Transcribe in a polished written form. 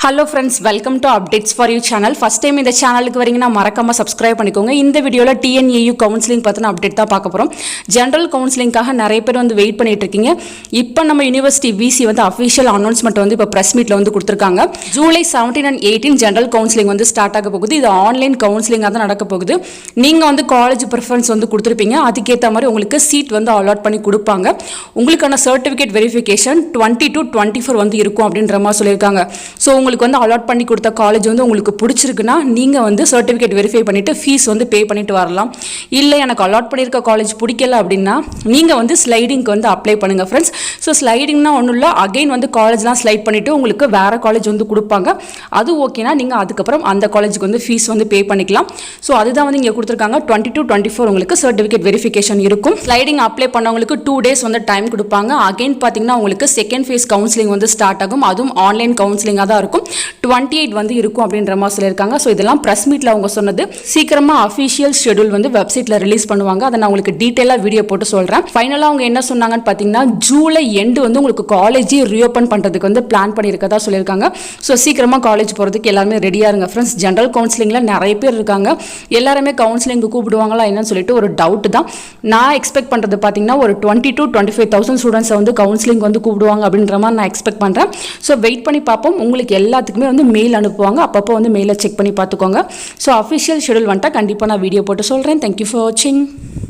Hello friends, welcome to Allupdatesforu channel. First time இந்த சேனலுக்கு வரீங்கன்னா மறக்காம subscribe பண்ணிக்கோங்க. இந்த வீடியோல TNAU கவுன்சிலிங் பத்தின அப்டேட் தான் பார்க்க போறோம். ஜெனரல் கவுன்சிலிங்காக நிறைய பேர் வந்து வெயிட் பண்ணிட்டு இருக்கீங்க. இப்போ நம்ம யுனிவர்சிட்டி VC வந்து அபிஷியல் அனௌன்ஸ்மென்ட் வந்து இப்போ பிரஸ் மீட்ல வந்து கொடுத்திருக்காங்க. ஜூலை 17 and 18 ஜெனரல் கவுன்சிலிங் வந்து ஸ்டார்ட் ஆக போகுது. இது ஆன்லைன் கவுன்சிலிங்கா தான் நடக்க போகுது. நீங்க வந்து காலேஜ் பிரெஃபரன்ஸ் வந்து கொடுத்திருப்பீங்க. அதுக்கேத்த மாதிரி உங்களுக்கு சீட் வந்து அலாட் பண்ணி கொடுப்பாங்க. உங்களுக்கான சர்டிபிகேட் வெரிஃபிகேஷன் 20 to 24 வந்து இருக்கும் அப்படின்ற மாதிரி சொல்லியிருக்காங்க. ஸோ உங்களுக்கு வந்து அலாட் பண்ணி கொடுத்த காலேஜ் வந்து உங்களுக்கு பிடிச்சிருக்குன்னா நீங்கள் வந்து சர்டிஃபிகேட் வெரிஃபை பண்ணிவிட்டு ஃபீஸ் வந்து பே பண்ணிட்டு வரலாம். இல்லை எனக்கு அலாட் பண்ணியிருக்க காலேஜ் பிடிக்கல அப்படின்னா நீங்கள் வந்து ஸ்லைடிங்க்கு வந்து அப்ளை பண்ணுங்கள் ஃப்ரெண்ட்ஸ். ஸோ ஸ்லைடிங்னா ஒன்றும் இல்லை, அகைன் வந்து காலேஜ்லாம் ஸ்லைட் பண்ணிவிட்டு உங்களுக்கு வேறு காலேஜ் வந்து கொடுப்பாங்க. அது ஓகேனா நீங்கள் அதுக்கப்புறம் அந்த காலேஜுக்கு வந்து ஃபீஸ் வந்து பே பண்ணிக்கலாம். ஸோ அதுதான் வந்து இங்கே கொடுத்துருக்காங்க. 20 to 24 உங்களுக்கு சர்டிஃபிகேட் வெரிஃபிகேஷன் இருக்கும். ஸ்லைடிங் அப்ளை பண்ணவங்களுக்கு 2 days வந்து டைம் கொடுப்பாங்க. அகைன் பார்த்தீங்கன்னா உங்களுக்கு செகண்ட் ஃபேஸ் கவுன்சிலிங் வந்து ஸ்டார்ட் ஆகும். அதுவும் ஆன்லைன் கவுன்சிலிங்காக தான் இருக்கும். 28 வந்து இருக்கும் அப்படின்ற மாதிரி சொல்லியிருக்காங்க. ஸோ இதெல்லாம் ப்ரெஸ் மீட்டில் அவங்க சொன்னது. சீக்கிரமாக அஃபிஷியல் ஷெடியூல் வந்து வெப்சைட்டில் ரிலீஸ் பண்ணுவாங்க. அதை நான் உங்களுக்கு டீட்டெயிலாக வீடியோ போட்டு சொல்கிறேன். ஃபைனலாக அவங்க என்ன சொன்னாங்கன்னு பார்த்தீங்கன்னா ஜூலை எண்டு வந்து உங்களுக்கு காலேஜ் ரீஓப்பன் பண்ணுறதுக்கு வந்து பிளான் பண்ணியிருக்கதா சொல்லியிருக்காங்க. ஸோ சீக்கிரமாக காலேஜ் போகிறதுக்கு எல்லாருமே ரெடியாக இருங்க ஃப்ரெண்ட்ஸ். ஜென்ரல் கவுன்சிலிங்கில் நிறைய பேர் இருக்காங்க. எல்லாருமே கவுன்சிலிங்கு கூப்பிடுவாங்களா என்னன்னு சொல்லிட்டு ஒரு டவுட் தான். நான் எக்ஸ்பெக்ட் பண்ணுறது பார்த்தீங்கன்னா ஒரு 20 to 25,000 ஸ்டூடெண்ட்ஸை வந்து கவுன்சிலிங் வந்து கூப்பிடுவாங்க அப்படின்ற மாதிரி நான் எக்ஸ்பெக்ட் பண்ணுறேன். ஸோ வெயிட் பண்ணி பார்ப்போம். உங்களுக்கு எல்லாத்துக்குமே வந்து மெயில் அனுப்புவாங்க. அப்பப்போ வந்து மெயிலை செக் பண்ணி பார்த்துக்கோங்க. ஸோ அஃபிஷியல் ஷெடியூல் வந்துட்டால் கண்டிப்பாக நான் வீடியோ போட்டு சொல்கிறேன். தேங்க்யூ ஃபார் வாட்சிங்.